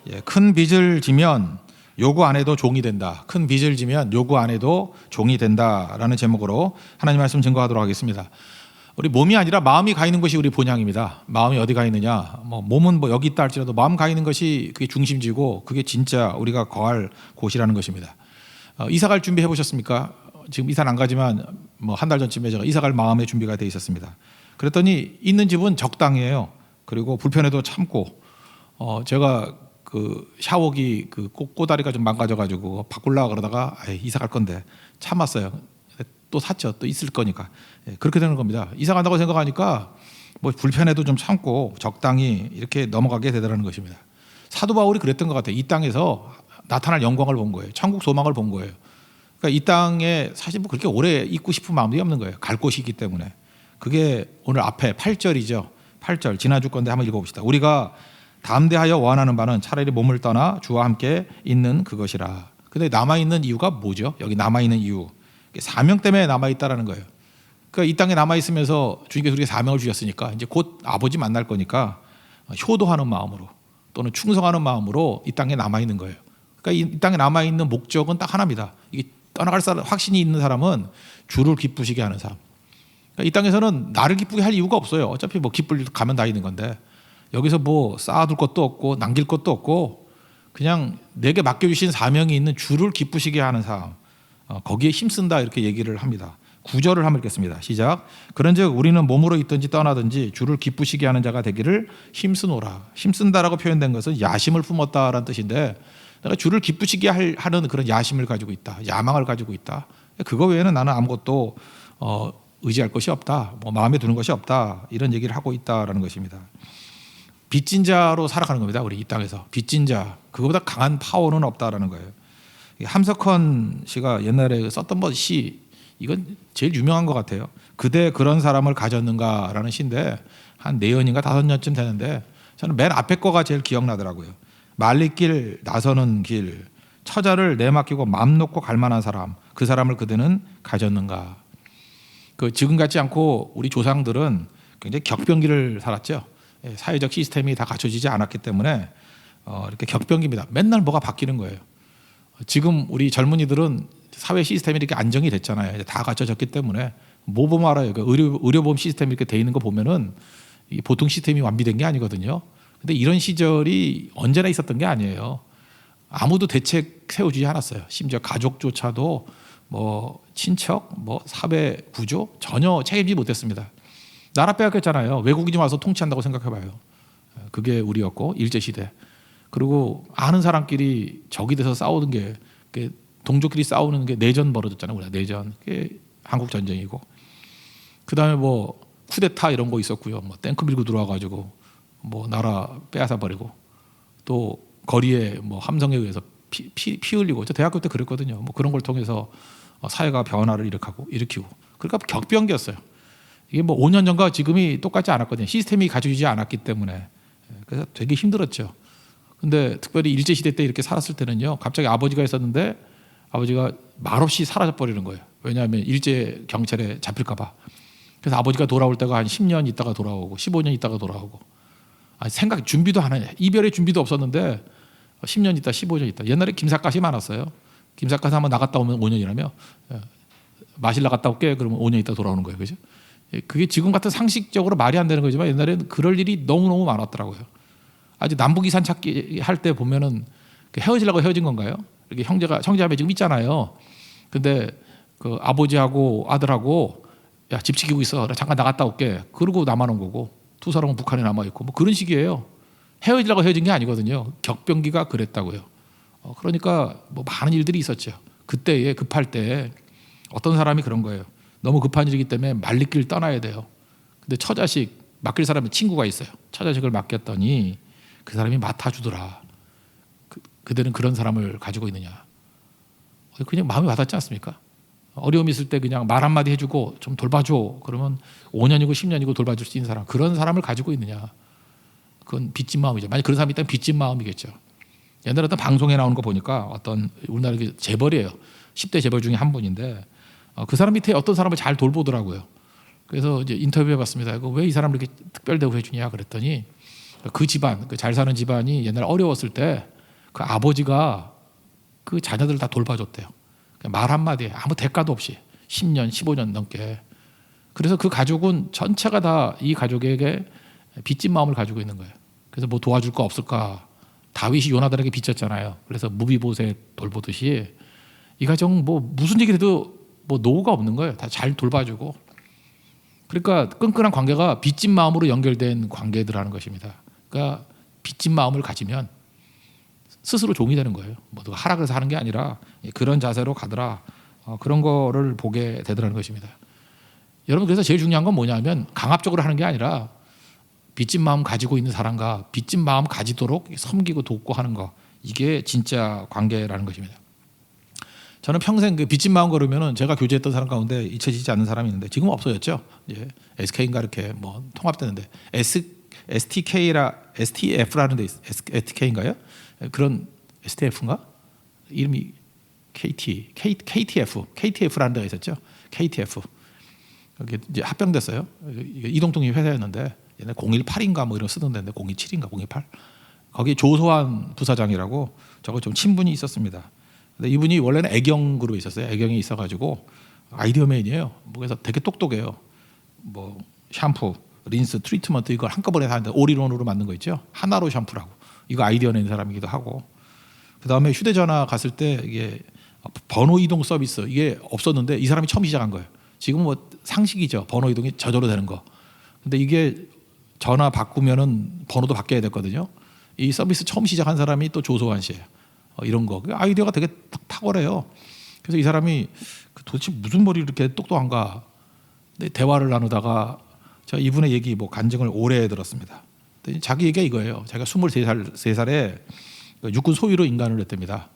예, 큰 빚을 지면 요구 안 해도 종이 된다. 큰 빚을 지면 요구 안 해도 종이 된다라는 제목으로 하나님 말씀 증거하도록 하겠습니다. 우리 몸이 아니라 마음이 가 있는 것이 우리 본향입니다. 마음이 어디 가 있느냐? 몸은 여기 있다 할지라도 마음 가 있는 것이 그게 중심지고 그게 진짜 우리가 거할 곳이라는 것입니다. 이사 갈 준비해 보셨습니까? 지금 이사는 안 가지만 한 달 전쯤에 제가 이사 갈 마음의 준비가 돼 있었습니다. 그랬더니 있는 집은 적당해요. 그리고 불편해도 참고 제가 그 샤워기 그 꼬다리가 좀 망가져가지고 바꾸려고 그러다가 이사 갈 건데 참았어요. 또 샀죠. 또 있을 거니까. 그렇게 되는 겁니다. 이사 간다고 생각하니까 불편해도 좀 참고 적당히 이렇게 넘어가게 되더라는 것입니다. 사도 바울이 그랬던 것 같아요. 이 땅에서 나타날 영광을 본 거예요. 천국 소망을 본 거예요. 그러니까 이 땅에 사실 그렇게 오래 있고 싶은 마음이 없는 거예요. 갈 곳이 있기 때문에. 그게 오늘 앞에 8절이죠. 8절 지나줄 건데 한번 읽어봅시다. 우리가 담대하여 원하는 바는 차라리 몸을 떠나 주와 함께 있는 그것이라. 근데 남아있는 이유가 뭐죠? 여기 남아있는 이유. 사명 때문에 남아있다라는 거예요. 그러니까 이 땅에 남아있으면서 주님께서 우리에게 사명을 주셨으니까 이제 곧 아버지 만날 거니까 효도하는 마음으로 또는 충성하는 마음으로 이 땅에 남아있는 거예요. 그러니까 이 땅에 남아있는 목적은 딱 하나입니다. 이게 떠나갈 사람, 확신이 있는 사람은 주를 기쁘시게 하는 사람. 그러니까 이 땅에서는 나를 기쁘게 할 이유가 없어요. 어차피 기쁠 가면 다 있는 건데 여기서 쌓아둘 것도 없고 남길 것도 없고 그냥 내게 맡겨주신 사명이 있는 주를 기쁘시게 하는 사람, 거기에 힘쓴다 이렇게 얘기를 합니다. 9절을 한번 읽겠습니다. 시작. 그런즉 우리는 몸으로 있든지 떠나든지 주를 기쁘시게 하는 자가 되기를 힘쓰노라. 힘쓴다라고 표현된 것은 야심을 품었다라는 뜻인데 내가 주를 기쁘시게 하는 그런 야심을 가지고 있다. 야망을 가지고 있다. 그거 외에는 나는 아무것도 의지할 것이 없다. 마음에 두는 것이 없다. 이런 얘기를 하고 있다라는 것입니다. 빚진 자로 살아가는 겁니다. 우리 이 땅에서. 빚진 자. 그거보다 강한 파워는 없다라는 거예요. 함석헌 씨가 옛날에 썼던 시, 이건 제일 유명한 것 같아요. 그대 그런 사람을 가졌는가라는 시인데 한 4년인가 5년쯤 되는데 저는 맨 앞에 거가 제일 기억나더라고요. 말리길 나서는 길, 처자를 내맡기고 맘 놓고 갈 만한 사람, 그 사람을 그대는 가졌는가. 지금 같지 않고 우리 조상들은 굉장히 격변기를 살았죠. 사회적 시스템이 다 갖춰지지 않았기 때문에 이렇게 격변기입니다. 맨날 뭐가 바뀌는 거예요. 지금 우리 젊은이들은 사회 시스템이 이렇게 안정이 됐잖아요. 이제 다 갖춰졌기 때문에 뭐 보면 알아요. 의료보험 시스템이 이렇게 돼 있는 거 보면은 보통 시스템이 완비된 게 아니거든요. 근데 이런 시절이 언제나 있었던 게 아니에요. 아무도 대책 세워주지 않았어요. 심지어 가족조차도 친척, 사회 구조 전혀 책임지지 못했습니다. 나라 빼앗겼잖아요. 외국인이 와서 통치한다고 생각해봐요. 그게 우리였고 일제시대. 그리고 아는 사람끼리 적이 돼서 싸우는 게 동족끼리 싸우는 게 내전 벌어졌잖아요. 우리가 내전. 그게 한국 전쟁이고. 그다음에 쿠데타 이런 거 있었고요. 탱크 밀고 들어와가지고 나라 빼앗아 버리고 또 거리에 함성에 의해서 피 흘리고 저 대학교 때 그랬거든요. 그런 걸 통해서 사회가 변화를 일으키고 그러니까 격변기였어요. 이게 5년 전과 지금이 똑같지 않았거든요. 시스템이 갖춰지지 않았기 때문에. 그래서 되게 힘들었죠. 근데 특별히 일제시대 때 이렇게 살았을 때는요. 갑자기 아버지가 있었는데 아버지가 말없이 사라져 버리는 거예요. 왜냐하면 일제 경찰에 잡힐까 봐. 그래서 아버지가 돌아올 때가 한 10년 있다가 돌아오고 15년 있다가 돌아오고 준비도 안 해. 이별의 준비도 없었는데 10년 있다 15년 있다. 옛날에 김삿갓이 많았어요. 김삿갓 한번 나갔다 오면 5년이라며 마실 나갔다 올게 그러면 5년 있다 돌아오는 거예요. 그죠? 그게 지금 같은 상식적으로 말이 안 되는 거지만 옛날에는 그럴 일이 너무너무 많았더라고요. 아주 남북 이산 찾기 할 때 보면은 헤어지려고 헤어진 건가요? 이렇게 형제자매 지금 있잖아요. 근데 아버지하고 아들하고 야, 집 지키고 있어. 나 잠깐 나갔다 올게. 그러고 남아놓은 거고 두 사람은 북한에 남아 있고 그런 식이에요. 헤어지려고 헤어진 게 아니거든요. 격변기가 그랬다고요. 그러니까 많은 일들이 있었죠. 그때에 급할 때 어떤 사람이 그런 거예요. 너무 급한 일이기 때문에 말리길 떠나야 돼요. 근데 처자식 맡길 사람이 친구가 있어요. 처자식을 맡겼더니 그 사람이 맡아주더라. 그들은 그런 사람을 가지고 있느냐. 그냥 마음이 와닿지 않습니까? 어려움이 있을 때 그냥 말 한마디 해주고 좀 돌봐줘. 그러면 5년이고 10년이고 돌봐줄 수 있는 사람. 그런 사람을 가지고 있느냐. 그건 빚진 마음이죠. 만약 그런 사람이 있다면 빚진 마음이겠죠. 옛날에 어떤 방송에 나오는 거 보니까 어떤 우리나라 재벌이에요. 10대 재벌 중에 한 분인데 그 사람 밑에 어떤 사람을 잘 돌보더라고요. 그래서 이제 인터뷰해봤습니다. 왜 이 사람을 이렇게 특별 대우해 주냐 그랬더니 그 집안, 잘 사는 집안이 옛날 어려웠을 때 그 아버지가 그 자녀들 다 돌봐줬대요. 말 한마디에 아무 대가도 없이 10년, 15년 넘게. 그래서 그 가족은 전체가 다 이 가족에게 빚진 마음을 가지고 있는 거예요. 그래서 뭐 도와줄 거 없을까? 다윗이 요나단에게 빚졌잖아요. 그래서 무비보셋 돌보듯이 이 가정 뭐 무슨 얘기를 해도 뭐 노후가 없는 거예요. 다 잘 돌봐주고. 그러니까 끈끈한 관계가 빚진 마음으로 연결된 관계들하는 것입니다. 그러니까 빚진 마음을 가지면 스스로 종이 되는 거예요. 뭐 누가 하라 그래서 하는 게 아니라 그런 자세로 가더라. 그런 거를 보게 되더라는 것입니다. 여러분, 그래서 제일 중요한 건 뭐냐면 강압적으로 하는 게 아니라 빚진 마음 가지고 있는 사람과 빚진 마음 가지도록 섬기고 돕고 하는 거, 이게 진짜 관계라는 것입니다. 저는 평생 그 빚진 마음 걸으면은 제가 교제했던 사람 가운데 잊혀지지 않는 사람이 있는데 지금 없어졌죠. 예, SK인가 이렇게 뭐 통합되는데 STF라는 데 STK인가요? 그런 STF인가? 이름이 KTF라는 데가 있었죠. KTF. 여기 이제 합병됐어요. 이동통이 회사였는데 옛날 018인가 뭐 이런 쓰던 데인데 027인가 028. 거기 조소환 부사장이라고 저거 좀 친분이 있었습니다. 근데 이분이 원래는 애경그룹에 있었어요. 애경이 있어가지고 아이디어맨이에요. 그래서 되게 똑똑해요. 뭐 샴푸, 린스, 트리트먼트 이걸 한꺼번에 하는데 올인원으로 만든 거 있죠. 하나로 샴푸라고. 이거 아이디어 낸 사람이기도 하고. 그 다음에 휴대전화 갔을 때 이게 번호 이동 서비스 이게 없었는데 이 사람이 처음 시작한 거예요. 지금 뭐 상식이죠. 번호 이동이 저절로 되는 거. 근데 이게 전화 바꾸면은 번호도 바뀌어야 됐거든요. 이 서비스 처음 시작한 사람이 또 조소환 씨예요. 이런 거. 아이디어가 되게 탁월해요. 그래서 이 사람이 도대체 무슨 머리 이렇게 똑똑한가. 근데 대화를 나누다가 제가 이분의 얘기 뭐 간증을 오래 들었습니다. 자기 얘기가 이거예요. 자기가 23살에 육군 소위로 인간을 냈답니다.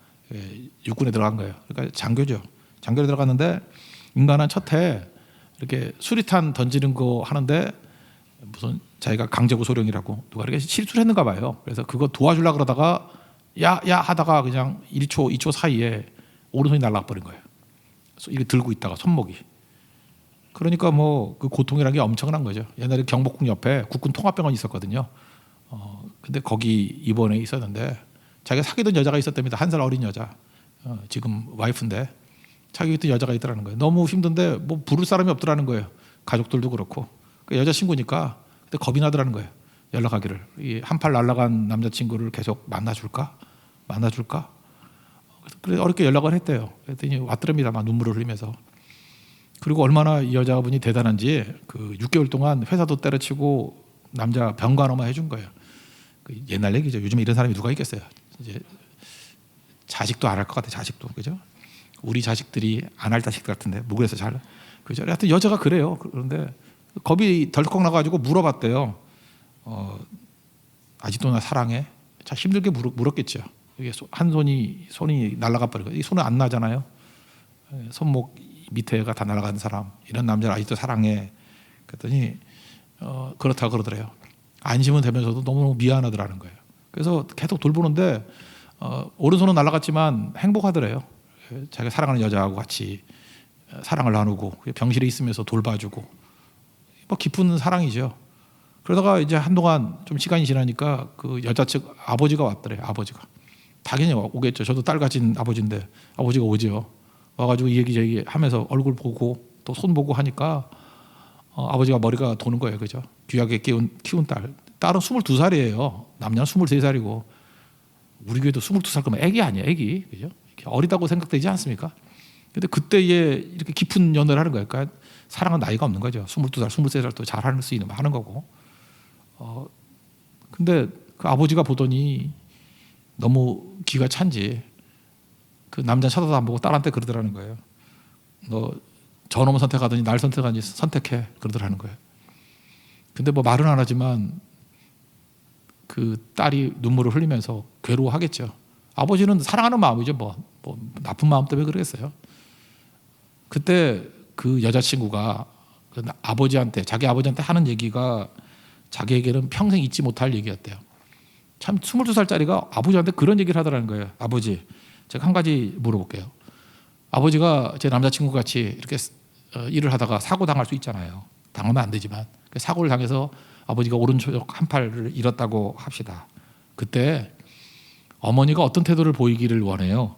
육군에 들어간 거예요. 그러니까 장교죠. 장교에 들어갔는데 인간한 첫해 이렇게 수리탄 던지는 거 하는데 무슨 자기가 강제구소령이라고 누가 이렇게 실수를 했는가 봐요. 그래서 그거 도와주려고 그러다가 야 하다가 그냥 1초, 2초 사이에 오른손이 날아가 버린 거예요. 이게 들고 있다가 손목이. 그러니까 뭐 그 고통이라는 게 엄청난 거죠. 옛날에 경복궁 옆에 국군 통합병원이 있었거든요. 근데 거기 입원해 있었는데 자기가 사귀던 여자가 있었답니다. 1살 어린 여자. 지금 와이프인데 사귀던 여자가 있더라는 거예요. 너무 힘든데 뭐 부를 사람이 없더라는 거예요. 가족들도 그렇고. 그 여자친구니까 근데 겁이 나더라는 거예요. 연락하기를. 이 한팔 날아간 남자친구를 계속 만나줄까? 그래서 어렵게 연락을 했대요. 그랬더니 왔더랍니다. 막 눈물을 흘리면서. 그리고 얼마나 이 여자분이 대단한지 그 6개월 동안 회사도 때려치고 남자 병간호만 해준 거예요. 그 옛날 얘기죠. 요즘에 이런 사람이 누가 있겠어요. 이제 자식도 안 할 것 같아. 자식도 그죠? 우리 자식들이 안 할 자식들 같은데 무그래서 잘 그죠? 하여튼 여자가 그래요. 그런데 겁이 덜컥 나가지고 물어봤대요. 아직도 나 사랑해? 참 힘들게 물었겠죠. 이게 한 손이 날아가 버리고 이 손은 안 나잖아요. 손목 밑에가 다 날아가는 사람 이런 남자를 아직도 사랑해. 그랬더니 그렇다고 그러더래요. 안심은 되면서도 너무 미안하더라는 거예요. 그래서 계속 돌보는데 오른손은 날아갔지만 행복하더래요. 자기가 사랑하는 여자하고 같이 사랑을 나누고 병실에 있으면서 돌봐주고 뭐 깊은 사랑이죠. 그러다가 이제 한동안 좀 시간이 지나니까 그 여자 측 아버지가 왔더래요. 아버지가 당연히 오겠죠. 저도 딸 가진 아버지인데 아버지가 오죠. 와가지고 이 얘기 저 얘기 하면서 얼굴 보고 또 손 보고 하니까 아버지가 머리가 도는 거예요. 그죠? 귀하게 키운 딸은 22살이에요. 남녀는 23살이고 우리 교회도 22살 그러면 애기 아니에요. 애기. 그죠? 어리다고 생각되지 않습니까? 근데 그때에 이렇게 깊은 연애를 하는 거예요. 그러니까 사랑은 나이가 없는 거죠. 22살, 23살도 잘할 수 있는 하는 거고. 근데 그 아버지가 보더니 너무 기가 찬지 그 남자 쳐다도 안 보고 딸한테 그러더라는 거예요. 너 저놈을 선택하더니 날 선택하니 선택해 그러더라는 거예요. 근데 뭐 말은 안 하지만 그 딸이 눈물을 흘리면서 괴로워하겠죠. 아버지는 사랑하는 마음이죠. 뭐 나쁜 마음 때문에 그러겠어요. 그때 그 여자친구가 그 아버지한테 자기 아버지한테 하는 얘기가 자기에게는 평생 잊지 못할 얘기였대요. 참 22살짜리가 아버지한테 그런 얘기를 하더라는 거예요. 아버지, 제가 한 가지 물어볼게요. 아버지가 제 남자친구 같이 이렇게 일을 하다가 사고 당할 수 있잖아요. 당하면 안 되지만 사고를 당해서 아버지가 오른쪽 한 팔을 잃었다고 합시다. 그때 어머니가 어떤 태도를 보이기를 원해요?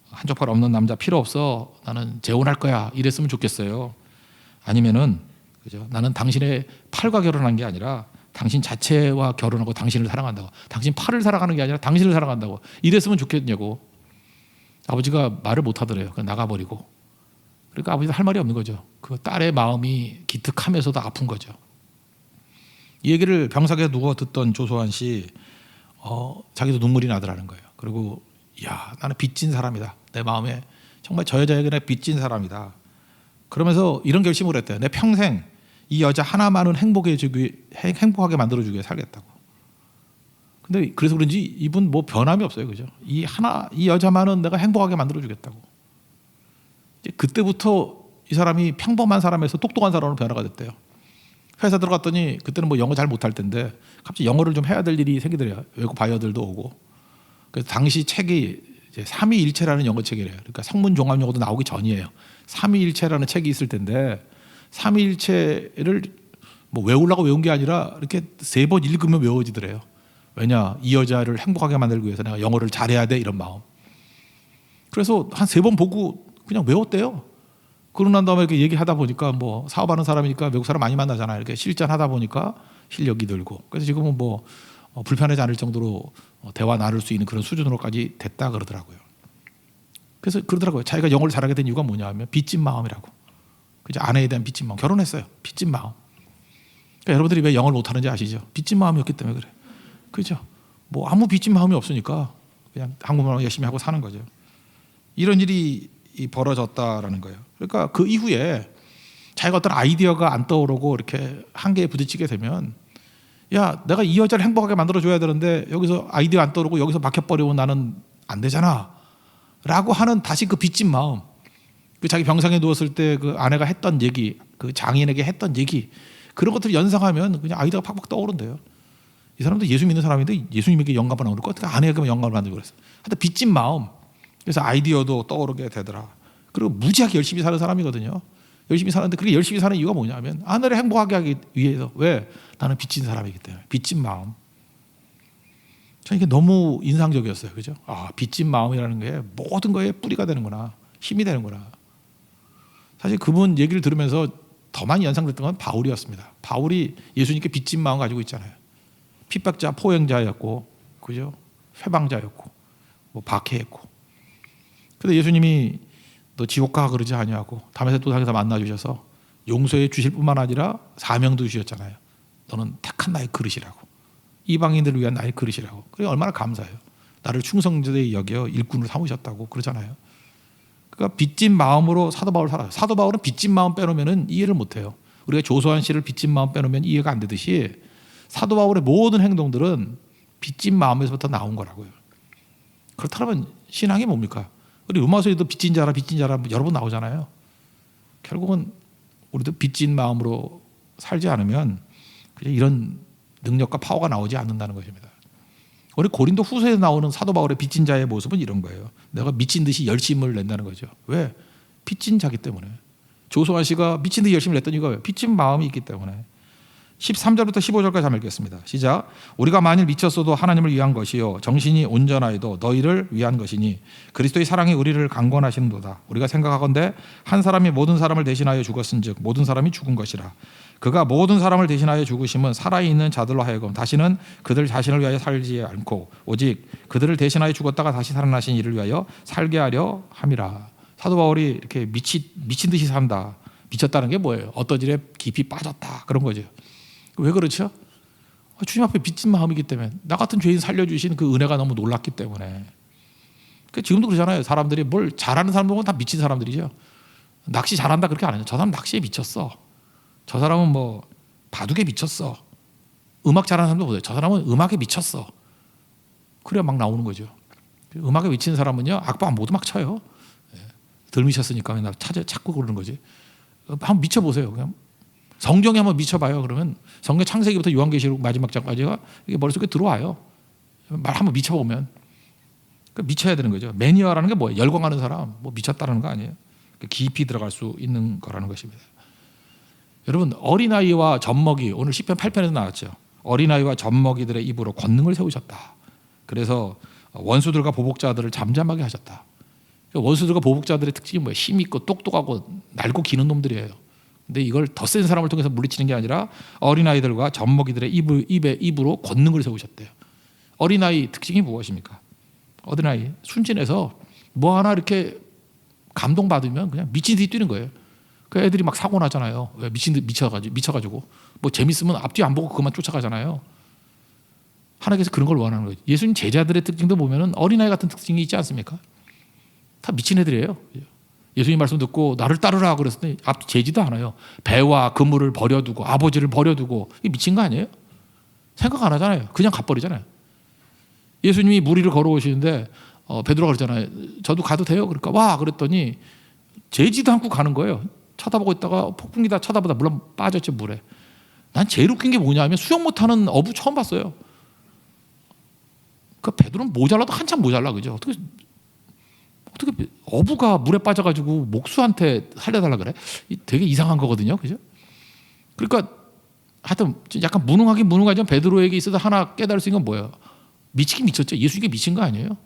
한쪽 팔 없는 남자 필요 없어. 나는 재혼할 거야. 이랬으면 좋겠어요. 아니면은 그죠? 나는 당신의 팔과 결혼한 게 아니라 당신 자체와 결혼하고 당신을 사랑한다고. 당신 팔을 사랑하는 게 아니라 당신을 사랑한다고. 이랬으면 좋겠냐고. 아버지가 말을 못 하더래요. 그냥 나가버리고. 그러니까 아버지도 할 말이 없는 거죠. 그 딸의 마음이 기특하면서도 아픈 거죠. 이 얘기를 병석에 누워 듣던 조소환 씨, 자기도 눈물이 나더라는 거예요. 그리고 야, 나는 빚진 사람이다. 내 마음에 정말 저 여자에게 내 빚진 사람이다. 그러면서 이런 결심을 했대요. 내 평생 이 여자 하나만은 행복하게 만들어주기 위해 살겠다고. 근데 그래서 그런지 이분 뭐 변함이 없어요, 그죠? 이 여자만은 내가 행복하게 만들어주겠다고. 이제 그때부터 이 사람이 평범한 사람에서 똑똑한 사람으로 변화가 됐대요. 회사 들어갔더니 그때는 뭐 영어 잘 못할 텐데 갑자기 영어를 좀 해야 될 일이 생기더래요. 외국 바이어들도 오고. 그래서 당시 책이 이제 삼위일체라는 영어 책이래요. 그러니까 성문 종합 용어도 나오기 전이에요. 삼위일체라는 책이 있을 텐데 삼위일체를 뭐 외우려고 외운 게 아니라 이렇게 3번 읽으면 외워지더래요. 왜냐, 이 여자를 행복하게 만들기 위해서 내가 영어를 잘해야 돼, 이런 마음. 그래서 한 3번 보고 그냥 외웠대요. 그러고 난 다음에 이렇게 얘기하다 보니까 뭐 사업하는 사람이니까 외국 사람 많이 만나잖아요. 이렇게 실전하다 보니까 실력이 늘고. 그래서 지금은 뭐 불편하지 않을 정도로 대화 나눌 수 있는 그런 수준으로까지 됐다 그러더라고요. 그래서 그러더라고요. 자기가 영어를 잘하게 된 이유가 뭐냐 하면 빚진 마음이라고. 그죠? 아내에 대한 빚진 마음. 결혼했어요. 빚진 마음. 그러니까 여러분들이 왜 영어를 못하는지 아시죠? 빚진 마음이었기 때문에 그래. 그죠? 뭐 아무 빚진 마음이 없으니까 그냥 한국말로 열심히 하고 사는 거죠. 이런 일이 벌어졌다라는 거예요. 그러니까 그 이후에 자기가 어떤 아이디어가 안 떠오르고 이렇게 한계에 부딪히게 되면, 야, 내가 이 여자를 행복하게 만들어줘야 되는데 여기서 아이디어 안 떠오르고 여기서 막혀버리면 나는 안 되잖아 라고 하는 다시 그 빚진 마음, 그 자기 병상에 누웠을 때 그 아내가 했던 얘기, 그 장인에게 했던 얘기, 그런 것들을 연상하면 그냥 아이디어가 팍팍 떠오른대요. 이 사람도 예수 믿는 사람인데 예수님에게 영감을 안 얻고 어떻게 아내에게 영감을 만들고 그랬어. 하여튼 빚진 마음. 그래서 아이디어도 떠오르게 되더라. 그리고 무지하게 열심히 사는 사람이거든요. 열심히 사는데 그렇게 열심히 사는 이유가 뭐냐면 아내를 행복하게 하기 위해서. 왜? 나는 빚진 사람이기 때문에. 빚진 마음. 저는 이게 너무 인상적이었어요. 그죠? 아, 빚진 마음이라는 게 모든 거에 뿌리가 되는구나. 힘이 되는구나. 사실 그분 얘기를 들으면서 더 많이 연상됐던 건 바울이었습니다. 바울이 예수님께 빚진 마음 가지고 있잖아요. 핍박자, 포행자였고, 그죠? 회방자였고, 뭐 박해했고. 근데 예수님이 너 지옥 가 그러지 아니하고 다메섹 도상에서 만나 주셔서 용서해 주실 뿐만 아니라 사명도 주셨잖아요. 너는 택한 나의 그릇이라고. 이방인들을 위한 나의 그릇이라고. 그게 얼마나 감사해요. 나를 충성되이 여겨 일꾼을 삼으셨다고 그러잖아요. 그러니까 빚진 마음으로 사도 바울 살아요. 사도 바울은 빚진 마음 빼놓으면 이해를 못해요. 우리가 조소한 씨를 빚진 마음 빼놓으면 이해가 안 되듯이 사도 바울의 모든 행동들은 빚진 마음에서부터 나온 거라고요. 그렇다면 신앙이 뭡니까? 우리 로마서에도 빚진 자라 여러 번 나오잖아요. 결국은 우리도 빚진 마음으로 살지 않으면 그냥 이런 능력과 파워가 나오지 않는다는 것입니다. 우리 고린도 후서에 나오는 사도 바울의 빚진 자의 모습은 이런 거예요. 내가 미친 듯이 열심을 낸다는 거죠. 왜? 빚진 자기 때문에. 조소환 씨가 미친 듯이 열심을 냈던 이유가 빚진 마음이 있기 때문에. 13절부터 15절까지 한번 읽겠습니다. 시작. 우리가 만일 미쳤어도 하나님을 위한 것이요 정신이 온전하여도 너희를 위한 것이니 그리스도의 사랑이 우리를 강권하시는도다. 우리가 생각하건대 한 사람이 모든 사람을 대신하여 죽었은즉 모든 사람이 죽은 것이라. 그가 모든 사람을 대신하여 죽으심은 살아있는 자들로 하여금 다시는 그들 자신을 위하여 살지 않고 오직 그들을 대신하여 죽었다가 다시 살아나신 이를 위하여 살게 하려 함이라. 사도 바울이 이렇게 미친 듯이 산다. 미쳤다는 게 뭐예요? 어떤 일에 깊이 빠졌다 그런 거죠. 왜 그렇죠? 주님 앞에 빚진 마음이기 때문에, 나 같은 죄인 살려주신 그 은혜가 너무 놀랍기 때문에. 지금도 그러잖아요. 사람들이 뭘 잘하는 사람 보면 다 미친 사람들이죠. 낚시 잘한다 그렇게 안 해요. 저 사람 낚시에 미쳤어. 저 사람은 뭐 바둑에 미쳤어. 음악 잘하는 사람도 보세요. 저 사람은 음악에 미쳤어. 그래야 막 나오는 거죠. 음악에 미친 사람은요 악보 모두 막 쳐요. 덜 미쳤으니까 그냥 찾고 그러는 거지. 한번 미쳐보세요. 그냥 성경에 한번 미쳐봐요. 그러면 성경 창세기부터 요한계시록 마지막 장까지가 이게 머릿속에 들어와요. 말 한번 미쳐보면. 미쳐야 되는 거죠. 매니아라는 게 뭐예요? 열광하는 사람, 뭐 미쳤다는 거 아니에요. 깊이 들어갈 수 있는 거라는 것입니다. 여러분, 어린아이와 젖먹이, 오늘 시편 8편에서 나왔죠. 어린아이와 젖먹이들의 입으로 권능을 세우셨다. 그래서 원수들과 보복자들을 잠잠하게 하셨다. 원수들과 보복자들의 특징이 뭐예요? 힘 있고 똑똑하고 날고 기는 놈들이에요. 근데 이걸 더 센 사람을 통해서 물리치는 게 아니라 어린아이들과 젖먹이들의 입으로 권능을 세우셨대요. 어린아이 특징이 무엇입니까? 어린아이 순진해서 뭐 하나 이렇게 감동받으면 그냥 미친 듯이 뛰는 거예요. 그 애들이 막 사고 나잖아요. 왜? 미친 듯 미쳐가지고 뭐 재밌으면 앞뒤 안 보고 그만 쫓아가잖아요. 하나님께서 그런 걸 원하는 거예요. 예수님 제자들의 특징도 보면은 어린아이 같은 특징이 있지 않습니까? 다 미친 애들이에요. 예수님 말씀 듣고 나를 따르라 그랬더니 앞 재지도 않아요. 배와 그물을 버려두고 아버지를 버려두고 이게 미친 거 아니에요? 생각 안 하잖아요. 그냥 가버리잖아요. 예수님이 무리를 걸어오시는데 베드로가 그러잖아요. 저도 가도 돼요? 그러니까 와 그랬더니 재지도 않고 가는 거예요. 쳐다보고 있다가 폭풍기다 쳐다보다 물론 빠졌죠 물에. 난 제일 웃긴 게 뭐냐면 수영 못하는 어부 처음 봤어요. 그 베드로는 모자라도 한참 모자라 그죠? 어떻게 어부가 물에 빠져가지고 목수한테 살려달라 그래? 되게 이상한 거거든요, 그죠? 그러니까 하여튼 약간 무능하긴 무능하지만 베드로에게 있어서 하나 깨달을 수 있는 건 뭐예요? 미치긴 미쳤죠. 예수님께 미친 거 아니에요?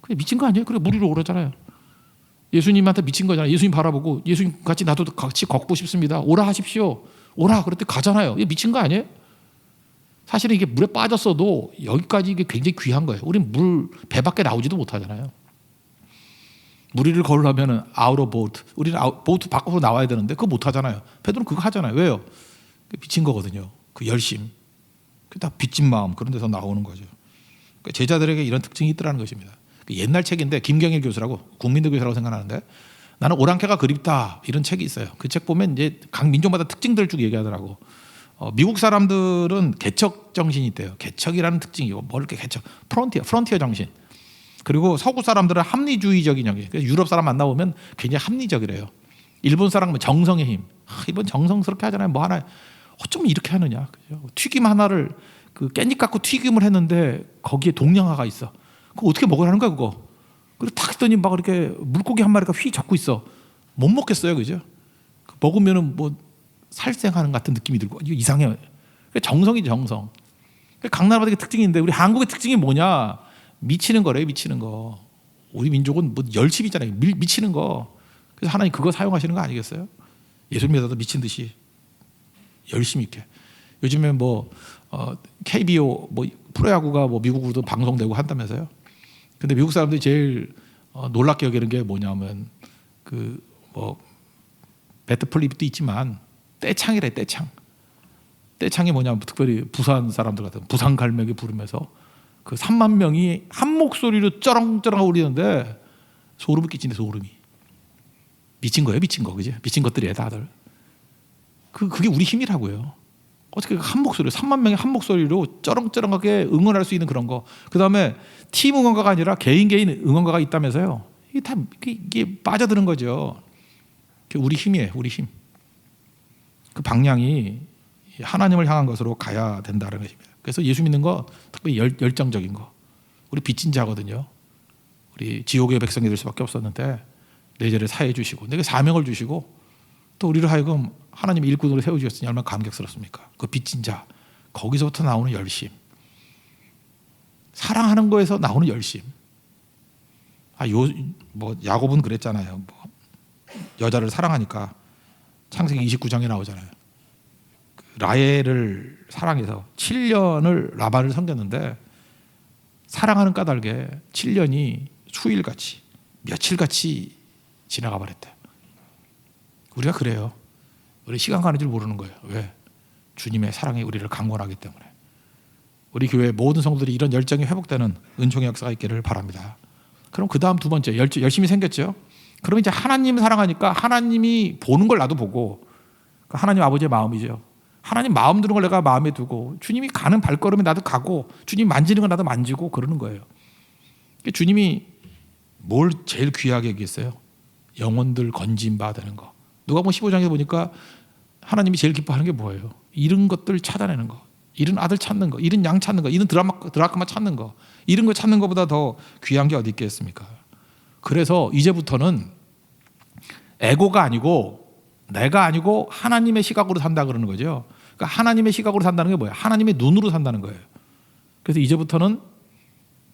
그래 미친 거 아니에요? 그래 무리로 오라잖아요. 예수님한테 미친 거잖아요. 예수님 바라보고 예수님 같이 나도 같이 걷고 싶습니다. 오라 하십시오. 오라 그럴 때 가잖아요. 이게 미친 거 아니에요? 사실은 이게 물에 빠졌어도 여기까지 이게 굉장히 귀한 거예요. 우린 배 밖에 나오지도 못하잖아요. 무리를 걸으려면 아웃 오브 보트. 우리는 보트 밖으로 나와야 되는데 그거 못 하잖아요. 베드로는 그거 하잖아요. 왜요? 미친 거거든요. 그 열심. 그 다 빚진 마음 그런 데서 나오는 거죠. 그러니까 제자들에게 이런 특징이 있더라는 것입니다. 옛날 책인데 김경일 교수라고 국민대 교수라고 생각하는데 나는 오랑캐가 그립다 이런 책이 있어요. 그 책 보면 이제 각 민족마다 특징들 쭉 얘기하더라고. 미국 사람들은 개척 정신이 있대요. 개척이라는 특징이고 뭐 이렇게 개척 프론티어 정신. 그리고 서구 사람들은 합리주의적인 정신. 그래서 유럽 사람 만나보면 굉장히 합리적이래요. 일본 사람은 정성의 힘. 이번 정성스럽게 하잖아요. 뭐 하나 어쩜 이렇게 하느냐. 그죠? 튀김 하나를 그 깻잎 갖고 튀김을 했는데 거기에 동양화가 있어. 그거 어떻게 먹으라는 거야 그거. 그리고 탁 했더니 막 이렇게 물고기 한 마리가 휘 젓고 있어. 못 먹겠어요, 그죠? 먹으면은 뭐 살생하는 같은 느낌이 들고 이거 이상해요. 정성이죠, 정성. 각 나라마다 특징인데 우리 한국의 특징이 뭐냐? 미치는 거래요, 미치는 거. 우리 민족은 뭐 열심이잖아요, 미치는 거. 그래서 하나님 그거 사용하시는 거 아니겠어요? 예수 믿어도 미친 듯이 열심히 있게. 요즘에 뭐 KBO 뭐 프로야구가 뭐 미국으로도 방송되고 한다면서요. 근데 미국 사람들이 제일 놀랍게 여기는 게 뭐냐면 그 뭐 배트 플립도 있지만 떼창이래 떼창. 떼창이 뭐냐면 특별히 부산 사람들 같은 부산 갈매기 부르면서 그 3만 명이 한 목소리로 쩌렁쩌렁 울리는데 소름이 끼치네 소름이. 미친 거예요 미친 거 그지? 미친 것들이에요 다들. 그게 우리 힘이라고요. 어떻게 한 목소리로 3만 명이 한 목소리로 쩌렁쩌렁하게 응원할 수 있는 그런 거. 그 다음에 팀 응원가가 아니라 개인 응원가가 있다면서요. 이게 다 이게 빠져드는 거죠. 우리 힘이에요 우리 힘. 그 방향이 하나님을 향한 것으로 가야 된다는 것입니다. 그래서 예수 믿는 거 특별히 열정적인 거. 우리 빚진 자거든요. 우리 지옥의 백성이 될 수밖에 없었는데 내 죄를 사해 주시고 내게 사명을 주시고 또 우리를 하여금 하나님의 일꾼으로 세워주셨으니 얼마나 감격스럽습니까? 그 빚진 자 거기서부터 나오는 열심. 사랑하는 거에서 나오는 열심. 뭐 야곱은 그랬잖아요. 뭐 여자를 사랑하니까 창세기 29장에 나오잖아요. 라헬을 사랑해서 7년을 라반을 섬겼는데 사랑하는 까닭에 7년이 수일같이 며칠같이 지나가 버렸대요. 우리가 그래요. 우리 시간 가는 줄 모르는 거예요. 왜? 주님의 사랑이 우리를 강권하기 때문에. 우리 교회 모든 성도들이 이런 열정이 회복되는 은총의 역사가 있기를 바랍니다. 그럼 그 다음 두 번째 열심히 생겼죠. 그럼 이제 하나님 사랑하니까 하나님이 보는 걸 나도 보고 하나님 아버지의 마음이죠. 하나님 마음 드는 걸 내가 마음에 두고 주님이 가는 발걸음에 나도 가고 주님 만지는 걸 나도 만지고 그러는 거예요. 주님이 뭘 제일 귀하게 여기겠어요? 영혼들 건진 받는 거. 누가복음 15장에 보니까 하나님이 제일 기뻐하는 게 뭐예요? 잃은 것들 찾아내는 거, 잃은 아들 찾는 거, 잃은 양 찾는 거, 잃은 드라크마 찾는 거, 잃은 거 찾는 것보다 더 귀한 게 어디 있겠습니까? 그래서 이제부터는 에고가 아니고 내가 아니고 하나님의 시각으로 산다 그러는 거죠. 그러니까 하나님의 시각으로 산다는 게 뭐예요? 하나님의 눈으로 산다는 거예요. 그래서 이제부터는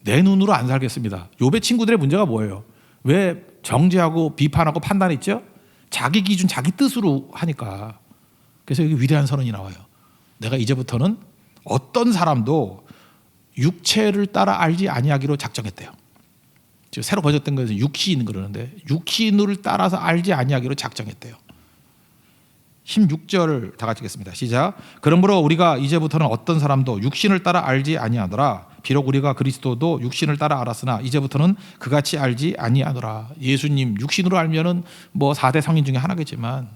내 눈으로 안 살겠습니다. 욥의 친구들의 문제가 뭐예요? 왜 정죄하고 비판하고 판단했죠? 자기 기준, 자기 뜻으로 하니까. 그래서 여기 위대한 선언이 나와요. 내가 이제부터는 어떤 사람도 육체를 따라 알지 아니하기로 작정했대요. 지금 새로 번역된 거에서 육신 그러는데 육신을 따라서 알지 아니하기로 작정했대요. 16절 다 같이 읽겠습니다. 시작. 그러므로 우리가 이제부터는 어떤 사람도 육신을 따라 알지 아니하더라. 비록 우리가 그리스도도 육신을 따라 알았으나 이제부터는 그같이 알지 아니하노라. 예수님 육신으로 알면은 뭐 4대 성인 중에 하나겠지만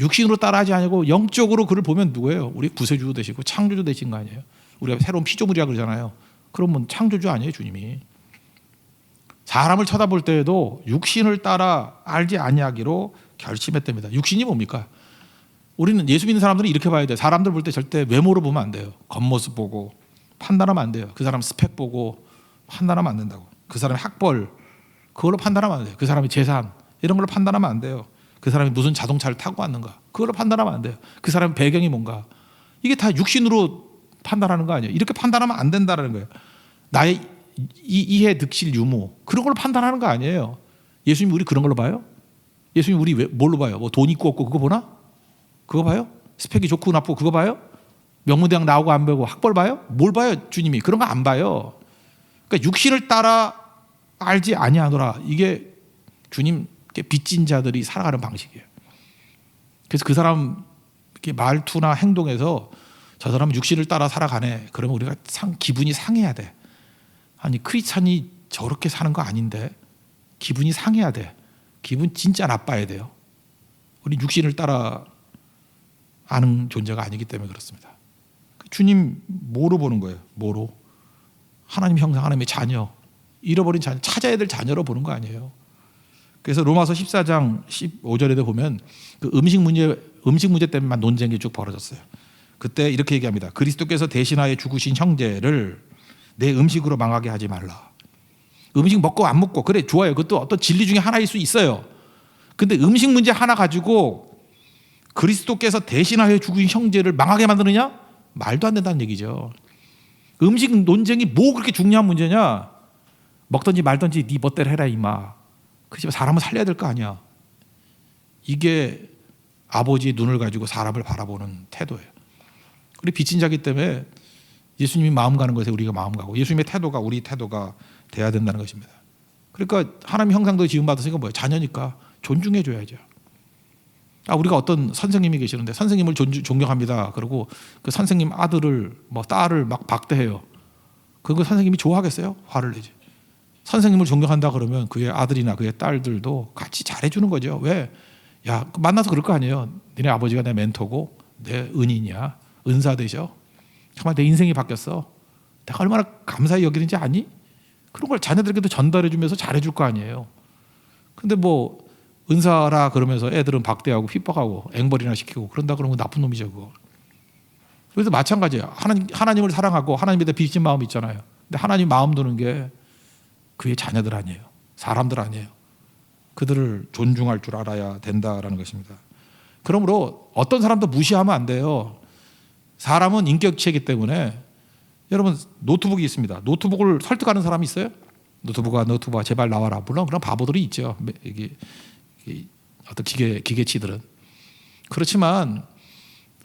육신으로 따라하지 아니고 영적으로 그를 보면 누구예요? 우리 구세주 되시고 창조주 되신 거 아니에요? 우리가 새로운 피조물이라 그러잖아요. 그러면 창조주 아니에요, 주님이? 사람을 쳐다볼 때에도 육신을 따라 알지 아니하기로 결심했답니다. 육신이 뭡니까? 우리는 예수 믿는 사람들은 이렇게 봐야 돼요. 사람들 볼 때 절대 외모로 보면 안 돼요. 겉모습 보고 판단하면 안 돼요. 그 사람 스펙 보고 판단하면 안 된다고. 그 사람의 학벌 그걸로 판단하면 안 돼요. 그 사람의 재산 이런 걸로 판단하면 안 돼요. 그 사람이 무슨 자동차를 타고 왔는가 그걸로 판단하면 안 돼요. 그 사람의 배경이 뭔가 이게 다 육신으로 판단하는 거 아니에요. 이렇게 판단하면 안 된다는 거예요. 나의 이해 득실 유무 그런 걸로 판단하는 거 아니에요. 예수님 우리 그런 걸로 봐요? 예수님 우리 뭘로 봐요? 뭐 돈 있고 없고 그거 보나? 그거 봐요? 스펙이 좋고 나쁘고 그거 봐요? 명문대학 나오고 안 배우고 학벌 봐요? 뭘 봐요? 주님이 그런 거 안 봐요. 그러니까 육신을 따라 알지 아니하노라. 이게 주님께 빚진 자들이 살아가는 방식이에요. 그래서 그 사람 이렇게 말투나 행동에서 저 사람은 육신을 따라 살아가네. 그러면 우리가 기분이 상해야 돼. 아니 크리스찬이 저렇게 사는 거 아닌데 기분이 상해야 돼. 기분 진짜 나빠야 돼요. 우리 육신을 따라 아는 존재가 아니기 때문에 그렇습니다. 주님 뭐로 보는 거예요? 뭐로? 하나님 형상, 하나님의 자녀, 잃어버린 자녀, 찾아야 될 자녀로 보는 거 아니에요. 그래서 로마서 14장 15절에도 보면 그 음식 문제 때문에만 논쟁이 쭉 벌어졌어요. 그때 이렇게 얘기합니다. 그리스도께서 대신하여 죽으신 형제를 내 음식으로 망하게 하지 말라. 음식 먹고 안 먹고 그래 좋아요. 그것도 어떤 진리 중에 하나일 수 있어요. 근데 음식 문제 하나 가지고 그리스도께서 대신하여 죽으신 형제를 망하게 만드느냐? 말도 안 된다는 얘기죠. 음식 논쟁이 뭐 그렇게 중요한 문제냐? 먹든지 말든지 네 멋대로 해라 임마. 그렇지만 사람은 살려야 될 거 아니야. 이게 아버지의 눈을 가지고 사람을 바라보는 태도예요. 우리 빚진 자기 때문에 예수님이 마음 가는 것에 우리가 마음 가고 예수님의 태도가 우리 태도가 돼야 된다는 것입니다. 그러니까 하나님 형상도 지음받았으니까 뭐예요? 자녀니까 존중해 줘야죠. 우리가 어떤 선생님이 계시는데 선생님을 존경합니다. 그리고 그 선생님 아들을 뭐 딸을 막 박대해요. 그거 선생님이 좋아하겠어요? 화를 내지. 선생님을 존경한다 그러면 그의 아들이나 그의 딸들도 같이 잘해주는 거죠. 왜? 야 만나서 그럴 거 아니에요. 니네 아버지가 내 멘토고 내 은인이야. 은사 되셔. 정말 내 인생이 바뀌었어. 내가 얼마나 감사히 여기는지 아니? 그런 걸 자녀들에게도 전달해주면서 잘해줄 거 아니에요. 근데 뭐 은사라 그러면서 애들은 박대하고 핍박하고 앵벌이나 시키고 그런다 그러면 나쁜 놈이죠 그거. 그래서 마찬가지예요. 하나님을 사랑하고 하나님에 대해 빚진 마음이 있잖아요. 근데 하나님 마음 두는 게 그의 자녀들 아니에요. 사람들 아니에요. 그들을 존중할 줄 알아야 된다라는 것입니다. 그러므로 어떤 사람도 무시하면 안 돼요. 사람은 인격체이기 때문에 여러분 노트북이 있습니다. 노트북을 설득하는 사람이 있어요? 노트북아 제발 나와라. 물론 그런 바보들이 있죠. 이게 어떤 기계치들은. 그렇지만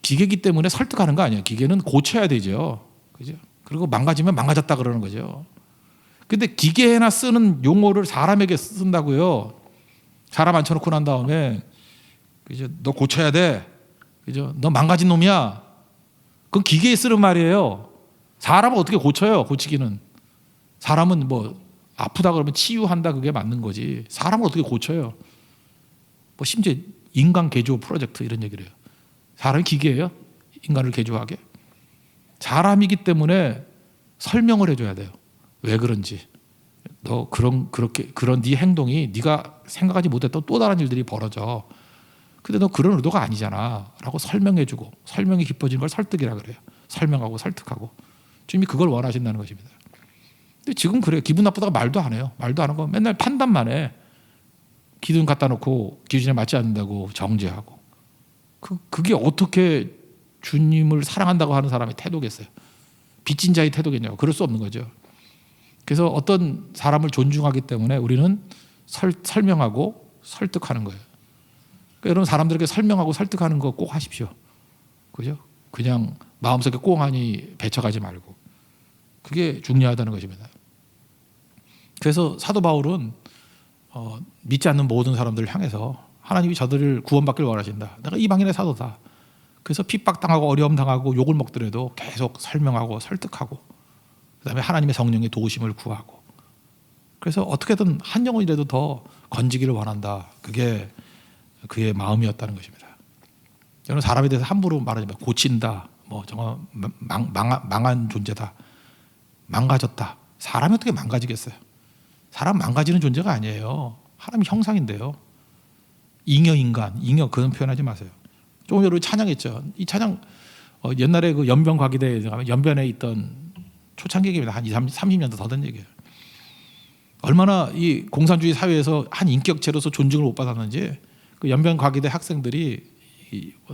기계이기 때문에 설득하는 거 아니에요. 기계는 고쳐야 되죠. 그죠? 그리고 망가지면 망가졌다 그러는 거죠. 근데 기계나 쓰는 용어를 사람에게 쓴다고요. 사람 앉혀놓고 난 다음에 그죠? 너 고쳐야 돼. 그죠? 너 망가진 놈이야. 그건 기계에 쓰는 말이에요. 사람은 어떻게 고쳐요? 고치기는. 사람은 뭐 아프다 그러면 치유한다 그게 맞는 거지. 사람을 어떻게 고쳐요? 뭐 심지어 인간 개조 프로젝트 이런 얘기를 해요. 사람이 기계예요? 인간을 개조하게? 사람이기 때문에 설명을 해줘야 돼요. 왜 그런지. 너 그런 네 행동이 네가 생각하지 못했던 또 다른 일들이 벌어져. 근데 너 그런 의도가 아니잖아. 라고 설명해주고 설명이 깊어지는 걸 설득이라 그래요. 설명하고 설득하고. 주님이 그걸 원하신다는 것입니다. 근데 지금 그래요. 기분 나쁘다가 말도 안 해요. 말도 안 하고 맨날 판단만 해. 기준 갖다 놓고 기준에 맞지 않는다고 정죄하고. 그게 어떻게 주님을 사랑한다고 하는 사람의 태도겠어요. 빚진 자의 태도겠냐고. 그럴 수 없는 거죠. 그래서 어떤 사람을 존중하기 때문에 우리는 설명하고 설득하는 거예요. 그러니까 여러분 사람들에게 설명하고 설득하는 거 꼭 하십시오. 그죠? 그냥 마음속에 꽁하니 배쳐가지 말고. 그게 중요하다는 것입니다. 그래서 사도 바울은 믿지 않는 모든 사람들을 향해서 하나님이 저들을 구원받길 원하신다. 내가 이방인의 사도다. 그래서 핍박당하고 어려움 당하고 욕을 먹더라도 계속 설명하고 설득하고 그다음에 하나님의 성령의 도우심을 구하고 그래서 어떻게든 한 영혼이라도 더 건지기를 원한다. 그게 그의 마음이었다는 것입니다. 저는 사람에 대해서 함부로 말하지 마. 고친다. 뭐 정말 망한 존재다. 망가졌다. 사람이 어떻게 망가지겠어요? 사람 망가지는 존재가 아니에요. 하나님의 형상인데요. 잉여 인간, 잉여 그런 표현하지 마세요. 조금 전에 찬양했죠. 이 찬양 옛날에 그 연변 과기대에 가면 연변에 있던 초창기 얘기입니다. 한 30년도 더 된 얘기예요. 얼마나 이 공산주의 사회에서 한 인격체로서 존중을 못 받았는지 그 연변 과기대 학생들이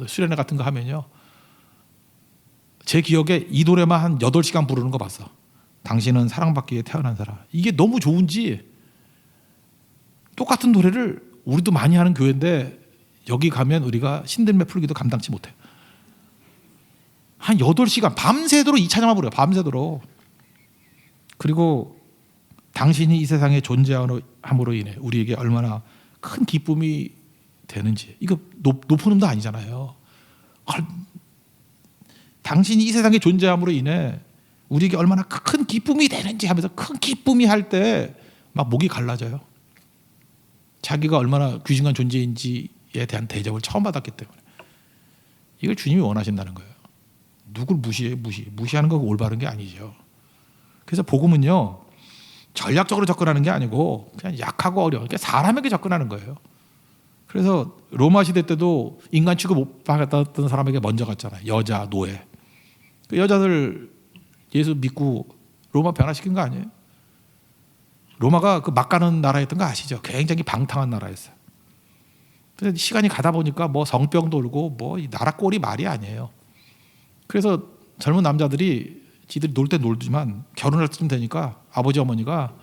수련회 같은 거 하면요. 제 기억에 이 노래만 한 8시간 부르는 거 봤어. 당신은 사랑받기 위해 태어난 사람. 이게 너무 좋은지 똑같은 노래를 우리도 많이 하는 교회인데 여기 가면 우리가 신들매 풀기도 감당치 못해. 한 8시간 밤새도록 이 찬양만 부려요. 밤새도록. 그리고 당신이 이 세상에 존재함으로 인해 우리에게 얼마나 큰 기쁨이 되는지. 이거 높은 음도 아니잖아요. 당신이 이 세상에 존재함으로 인해 우리에게 얼마나 큰 기쁨이 되는지 하면서 큰 기쁨이 할 때 막 목이 갈라져요. 자기가 얼마나 귀중한 존재인지에 대한 대접을 처음 받았기 때문에 이걸 주님이 원하신다는 거예요. 누굴 무시하는 거가 올바른 게 아니죠. 그래서 복음은요 전략적으로 접근하는 게 아니고 그냥 약하고 어려운 그러니까 사람에게 접근하는 거예요. 그래서 로마 시대 때도 인간 취급 못 받았던 사람에게 먼저 갔잖아요. 여자, 노예. 그 여자들 예수 믿고 로마 변화시킨 거 아니에요? 로마가 그 막 가는 나라였던 거 아시죠? 굉장히 방탕한 나라였어요. 그래서 시간이 가다 보니까 뭐 성병 돌고 뭐 나라 꼴이 말이 아니에요. 그래서 젊은 남자들이 지들이 놀 때 놀지만 결혼할 때쯤 되니까 아버지 어머니가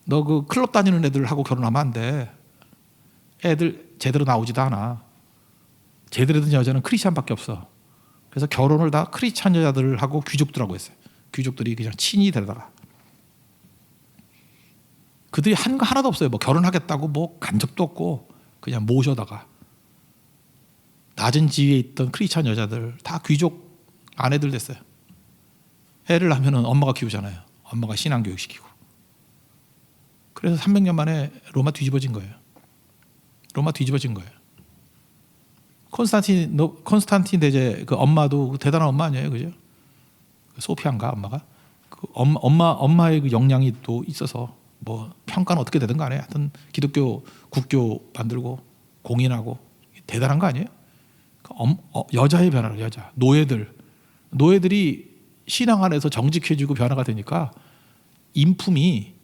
너 그 클럽 다니는 애들하고 결혼하면 안 돼. 애들 제대로 나오지도 않아. 제대로 된 여자는 크리스찬밖에 없어. 그래서 결혼을 다 크리스찬 여자들하고 귀족들하고 했어요. 귀족들이 그냥 친히 데려다가. 그들이 한 거 하나도 없어요. 뭐 결혼하겠다고 뭐 간접도 없고 그냥 모셔다가 낮은 지위에 있던 크리스찬 여자들 다 귀족 아내들 됐어요. 애를 낳으면 엄마가 키우잖아요. 엄마가 신앙교육 시키고. 그래서 300년 만에 로마 뒤집어진 거예요. 로마 뒤집어진 거예요. 콘스탄틴 대제 그 엄마도 대단한 엄마 아니에요, 그죠? 소피아인가 엄마가 그 엄마의 그 역량이 또 있어서 뭐 평가는 어떻게 되든 간에 하여튼 기독교 국교 만들고 공인하고 대단한 거 아니에요? 여자의 변화를 여자 노예들이 신앙 안에서 정직해지고 변화가 되니까 인품이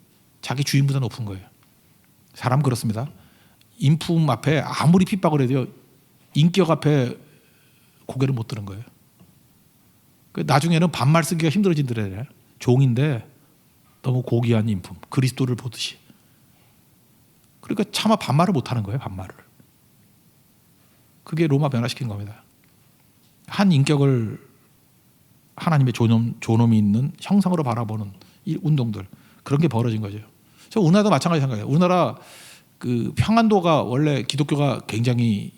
자기 주인보다 높은 거예요. 사람 그렇습니다. 인품 앞에 아무리 핍박을 해도 인격 앞에 고개를 못 드는 거예요. 나중에는 반말 쓰기가 힘들어진더래요. 종인데 너무 고귀한 인품, 그리스도를 보듯이. 그러니까 차마 반말을 못 하는 거예요. 반말을. 그게 로마 변화시킨 겁니다. 한 인격을 하나님의 존엄이 있는 형상으로 바라보는 이 운동들 그런 게 벌어진 거죠. 저 우리나라도 마찬가지 생각해요. 우리나라 그 평안도가 원래 기독교가 굉장히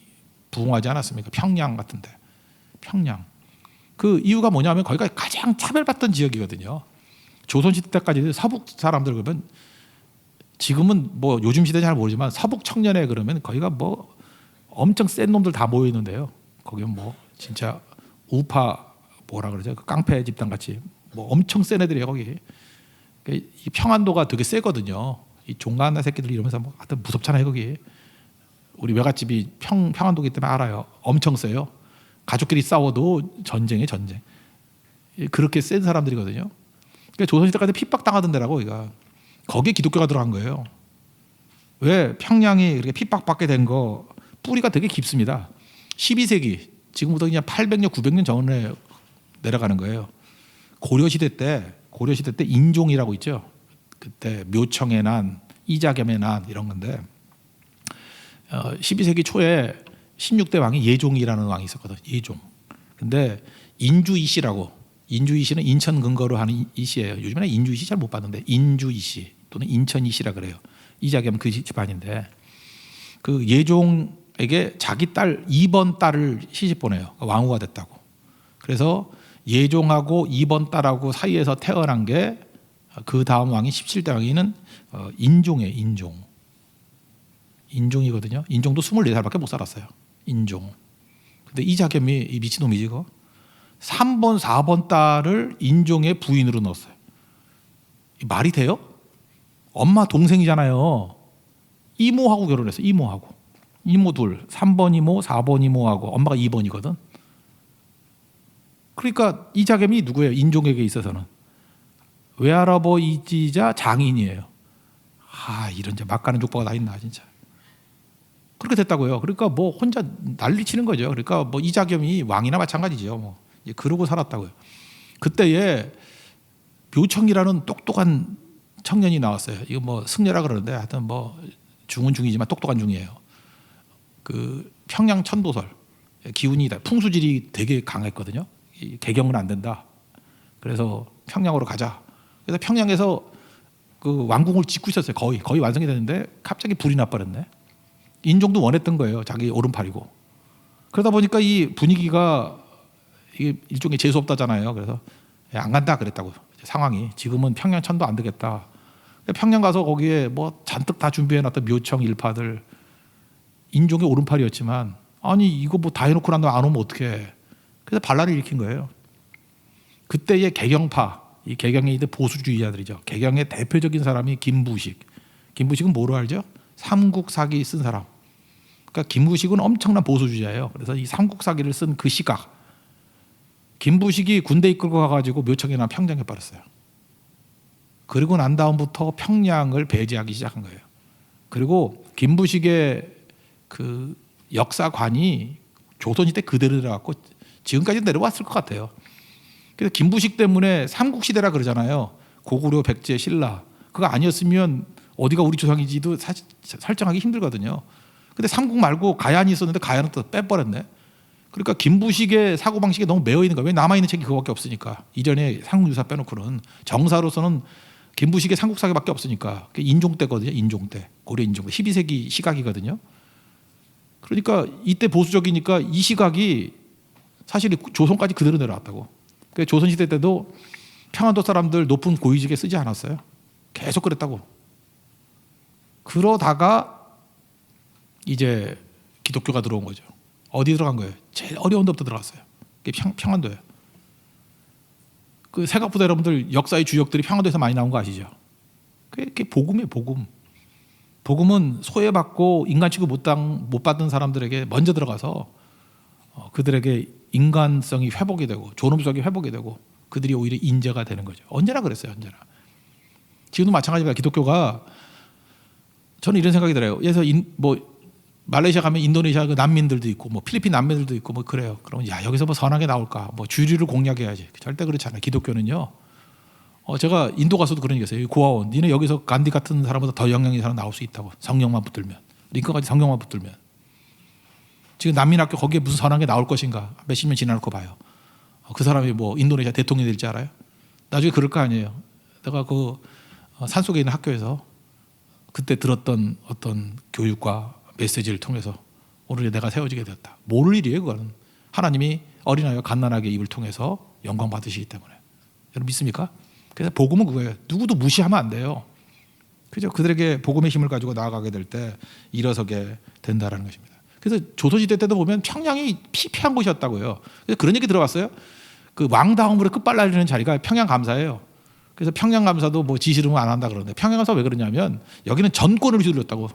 부흥하지 않았습니까? 평양 같은데. 평양. 그 이유가 뭐냐면 거기가 가장 차별받던 지역이거든요. 조선시대 때까지 서북 사람들 그러면 지금은 뭐 요즘 시대 잘 모르지만 서북 청년회 그러면 거기가 뭐 엄청 센 놈들 다 모여 있는데요. 거기는 뭐 진짜 우파 뭐라 그러죠? 그 깡패 집단 같이 뭐 엄청 센 애들이에요 거기. 이 평안도가 되게 세거든요. 이 종갓나 새끼들 이러면서 뭐 하여튼 무섭잖아요 거기. 우리 외갓집이 평안도기 때문에 알아요. 엄청 세요. 가족끼리 싸워도 전쟁에 전쟁. 그렇게 센 사람들이거든요. 그러니까 조선시대까지 핍박당하던 데라고 우리가. 거기에 기독교가 들어간 거예요. 왜 평양이 이렇게 핍박받게 된 거 뿌리가 되게 깊습니다. 12세기 지금부터 그냥 800년 900년 전에 내려가는 거예요. 고려시대 때 고려시대 때 인종이라고 있죠. 그때 묘청의 난, 이자겸의 난 이런 건데 12세기 초에 16대 왕이 예종이라는 왕이 있었거든. 예종. 근데 인주이씨라고, 인주이씨는 인천 근거로 하는 이씨예요. 요즘에는 인주이씨 잘 못 봤는데 인주이씨 또는 인천이씨라 그래요. 이자겸 그 집안인데 그 예종에게 자기 딸 2번 딸을 시집 보내요. 왕후가 됐다고. 그래서 예종하고 2번 딸하고 사이에서 태어난 게 그 다음 왕이 17대 왕이는 인종이에요. 인종이거든요. 인종도 24살밖에 못 살았어요. 인종. 근데 이자겸이 이 미친놈이지 이거. 3번, 4번 딸을 인종의 부인으로 넣었어요. 말이 돼요? 엄마 동생이잖아요. 이모하고 결혼했어요. 이모하고. 이모 둘. 3번 이모, 4번 이모하고 엄마가 2번이거든. 그러니까 이자겸이 누구예요? 인종에게 있어서는. 외할아버지이자 장인이에요. 이런 막 가는 족보가 다 있나 진짜. 그렇게 됐다고요. 그러니까 뭐 혼자 난리치는 거죠. 그러니까 뭐 이자겸이 왕이나 마찬가지죠. 뭐 그러고 살았다고요. 그때에 묘청이라는 똑똑한 청년이 나왔어요. 이거 뭐 승려라 그러는데 하여튼 뭐 중은 중이지만 똑똑한 중이에요. 그 평양 천도설 기운이다. 풍수질이 되게 강했거든요. 개경은 안 된다. 그래서 평양으로 가자. 그래서 평양에서 그 왕궁을 짓고 있었어요. 거의 완성이 됐는데 갑자기 불이 나버렸네. 인종도 원했던 거예요. 자기 오른팔이고. 그러다 보니까 이 분위기가 이게 일종의 재수 없다잖아요. 그래서 안 간다 그랬다고. 상황이 지금은 평양 천도 안 되겠다. 평양 가서 거기에 뭐 잔뜩 다 준비해놨던 묘청 일파들 인종의 오른팔이었지만 아니 이거 뭐 다 해놓고 난 다음에 안 오면 어떡해. 그래서 반란을 일으킨 거예요. 그때의 개경파, 이 개경의 보수주의자들이죠. 개경의 대표적인 사람이 김부식. 김부식은 뭐로 알죠? 삼국사기 쓴 사람. 그러니까 김부식은 엄청난 보수주의자예요. 그래서 이 삼국사기를 쓴 그 시각. 김부식이 군대 이끌고 가가지고 묘청이나 평양에 빠졌어요. 그리고 난 다음부터 평양을 배제하기 시작한 거예요. 그리고 김부식의 그 역사관이 조선시대 그대로 내려왔고 지금까지 내려왔을 것 같아요. 그래서 김부식 때문에 삼국시대라 그러잖아요. 고구려, 백제, 신라. 그거 아니었으면 어디가 우리 조상인지도 사실 설정하기 힘들거든요. 근데 삼국 말고 가야안이 있었는데 가야안은 또 빼버렸네. 그러니까 김부식의 사고방식에 너무 매여 있는 거예요. 왜 남아있는 책이 그거밖에 없으니까. 이전에 삼국유사 빼놓고는 정사로서는 김부식의 삼국사기밖에 없으니까. 인종 때거든요. 인종 때. 고려 인종 때. 12세기 시각이거든요. 그러니까 이때 보수적이니까 이 시각이 사실 조선까지 그대로 내려왔다고. 조선시대 때도 평안도 사람들 높은 고위직에 쓰지 않았어요. 계속 그랬다고. 그러다가 이제 기독교가 들어온 거죠. 어디 들어간 거예요? 제일 어려운 데부터 들어갔어요. 그게 평안도예요. 그 생각보다 여러분들 역사의 주역들이 평안도에서 많이 나온 거 아시죠? 그게 복음이에요. 복음은 소외받고 인간 취급 못 받은 사람들에게 먼저 들어가서 그들에게 인간성이 회복이 되고 존엄성이 회복이 되고 그들이 오히려 인재가 되는 거죠. 언제나 그랬어요. 언제나. 지금도 마찬가지입니다. 기독교가 저는 이런 생각이 들어요. 그래서 뭐 말레이시아 가면 인도네시아 그 난민들도 있고 뭐 필리핀 난민들도 있고 뭐 그래요. 그러면 야 여기서 뭐 선하게 나올까? 뭐 주류를 공략해야지. 절대 그렇지 않아요. 기독교는요. 제가 인도 가서도 그런 얘기했어요. 고아원. 니네 여기서 간디 같은 사람보다 더 영향 있는 사람 나올 수 있다고. 성령만 붙들면. 링컨까지 성령만 붙들면. 지금 난민학교 거기에 무슨 선한 게 나올 것인가? 몇십 년 지나놓고 봐요. 그 사람이 뭐 인도네시아 대통령이 될지 알아요? 나중에 그럴 거 아니에요. 내가 그 산속에 있는 학교에서 그때 들었던 어떤 교육과 메시지를 통해서 오늘 내가 세워지게 되었다. 모를 일이에요. 그거는. 하나님이 어린아이와 갓난아기의 입을 통해서 영광 받으시기 때문에. 여러분 믿습니까? 그래서 복음은 그거예요. 누구도 무시하면 안 돼요. 그죠? 그들에게 복음의 힘을 가지고 나아가게 될 때 일어서게 된다라는 것입니다. 그래서 조선시대 때도 보면 평양이 피폐한 곳이었다고요. 그래서 그런 얘기 들어봤어요. 그 왕다움으로 끝발라지는 자리가 평양감사예요. 그래서 평양감사도 뭐 지시름은 안 한다 그러는데 평양감사 왜 그러냐면 여기는 전권을 휘둘렸다고.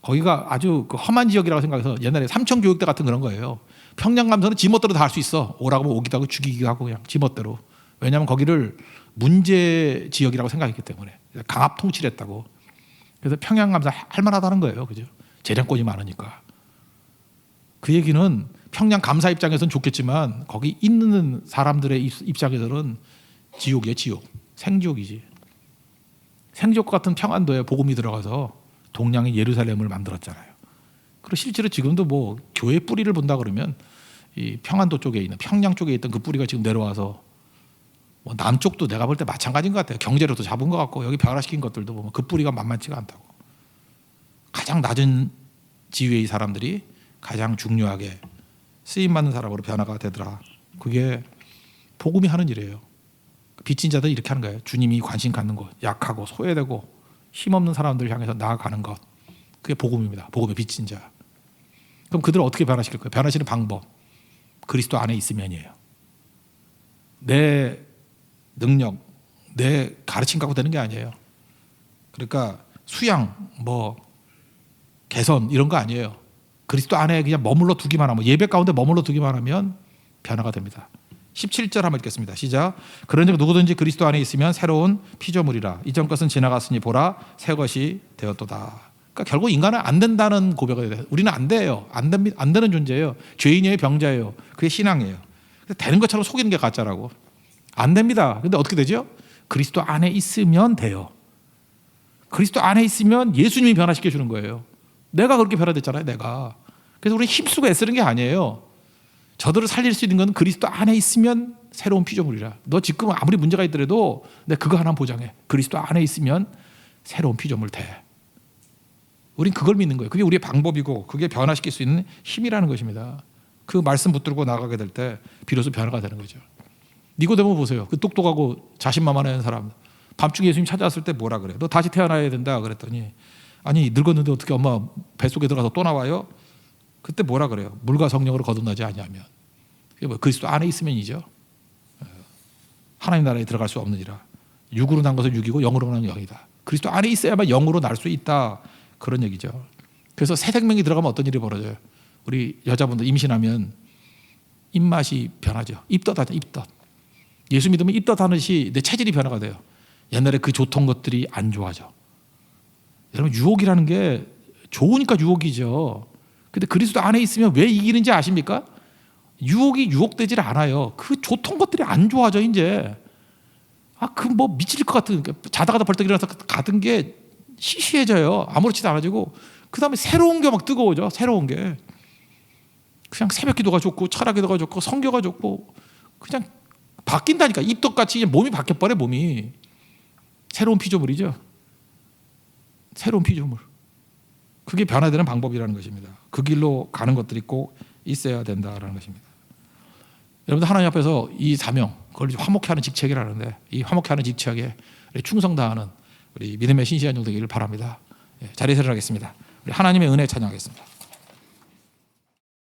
거기가 아주 그 험한 지역이라고 생각해서 옛날에 삼천교육대 같은 그런 거예요. 평양감사는 지멋대로 다 할 수 있어. 오라고 하면 오기도 하고 죽이기도 하고 그냥 지멋대로. 왜냐하면 거기를 문제 지역이라고 생각했기 때문에 강압 통치를 했다고. 그래서 평양감사 할 만하다는 거예요. 그죠? 재량권이 많으니까. 그 얘기는 평양 감사 입장에서는 좋겠지만 거기 있는 사람들의 입장에서는 지옥이에요. 지옥. 생지옥이지. 생지옥 같은 평안도에 복음이 들어가서 동양의 예루살렘을 만들었잖아요. 그리고 실제로 지금도 뭐 교회 뿌리를 본다 그러면 이 평안도 쪽에 있는 평양 쪽에 있던 그 뿌리가 지금 내려와서 뭐 남쪽도 내가 볼 때 마찬가지인 것 같아요. 경제로도 잡은 것 같고 여기 변화시킨 것들도 보면 그 뿌리가 만만치가 않다고. 가장 낮은 지위의 사람들이 가장 중요하게 쓰임받는 사람으로 변화가 되더라. 그게 복음이 하는 일이에요. 빚진 자들 이렇게 하는 거예요. 주님이 관심 갖는 것, 약하고 소외되고 힘없는 사람들을 향해서 나아가는 것. 그게 복음입니다. 복음의 빚진 자. 그럼 그들을 어떻게 변화시킬 거예요? 변화시키는 방법. 그리스도 안에 있으면이에요. 내 능력, 내 가르침 갖고 되는 게 아니에요. 그러니까 수양, 뭐 개선 이런 거 아니에요. 그리스도 안에 그냥 머물러 두기만 하면, 예배 가운데 머물러 두기만 하면 변화가 됩니다. 17절 한번 읽겠습니다. 시작. 그런즉 누구든지 그리스도 안에 있으면 새로운 피조물이라. 이전 것은 지나갔으니 보라 새 것이 되었도다. 그러니까 결국 인간은 안 된다는 고백을 해요. 우리는 안 돼요. 안 되는 존재예요. 죄인이에요, 병자예요. 그게 신앙이에요. 되는 것처럼 속이는 게 가짜라고. 안 됩니다. 근데 어떻게 되죠? 그리스도 안에 있으면 돼요. 그리스도 안에 있으면 예수님이 변화시켜 주는 거예요. 내가 그렇게 변화됐잖아요. 내가. 그래서 우리는 힘쓰고 애쓰는 게 아니에요. 저들을 살릴 수 있는 건 그리스도 안에 있으면 새로운 피조물이라. 너 지금 아무리 문제가 있더라도 내가 그거 하나 보장해. 그리스도 안에 있으면 새로운 피조물 돼. 우린 그걸 믿는 거예요. 그게 우리의 방법이고 그게 변화시킬 수 있는 힘이라는 것입니다. 그 말씀 붙들고 나가게 될 때 비로소 변화가 되는 거죠. 니고데모 보세요. 그 똑똑하고 자신만만한 사람. 밤중에 예수님 찾아왔을 때 뭐라 그래요? 너 다시 태어나야 된다 그랬더니 아니 늙었는데 어떻게 엄마 뱃속에 들어가서 또 나와요? 그때 뭐라 그래요? 물과 성령으로 거듭나지 아니하면. 그게 뭐 그리스도 안에 있으면이죠. 하나님 나라에 들어갈 수 없느니라. 육으로 난 것은 육이고 영으로 난 영이다. 그리스도 안에 있어야만 영으로 날 수 있다. 그런 얘기죠. 그래서 새 생명이 들어가면 어떤 일이 벌어져요? 우리 여자분들 임신하면 입맛이 변하죠. 입덧하죠. 입덧. 예수 믿으면 입덧하듯이 내 체질이 변화가 돼요. 옛날에 그 좋던 것들이 안 좋아져. 여러분 유혹이라는 게 좋으니까 유혹이죠. 근데 그리스도 안에 있으면 왜 이기는지 아십니까? 유혹이 유혹되질 않아요. 그 좋던 것들이 안 좋아져 이제. 그 뭐 미칠 것 같은 자다가다 벌떡 일어나서 가던 게 시시해져요. 아무렇지도 않아지고 그 다음에 새로운 게 막 뜨거워져. 새로운 게 그냥 새벽기도가 좋고 철학기도가 좋고 성교가 좋고 그냥 바뀐다니까. 입덧같이 몸이 바뀌어버려. 몸이 새로운 피조물이죠. 새로운 피조물. 그게 변화되는 방법이라는 것입니다. 그 길로 가는 것들이 꼭 있어야 된다라는 것입니다. 여러분들 하나님 앞에서 이 사명, 그걸 화목해 하는 직책이라는데 이 화목해 하는 직책에 충성다하는 우리 믿음의 신실한 종 되기를 바랍니다. 자리에서 일어나겠습니다. 우리 하나님의 은혜 찬양하겠습니다.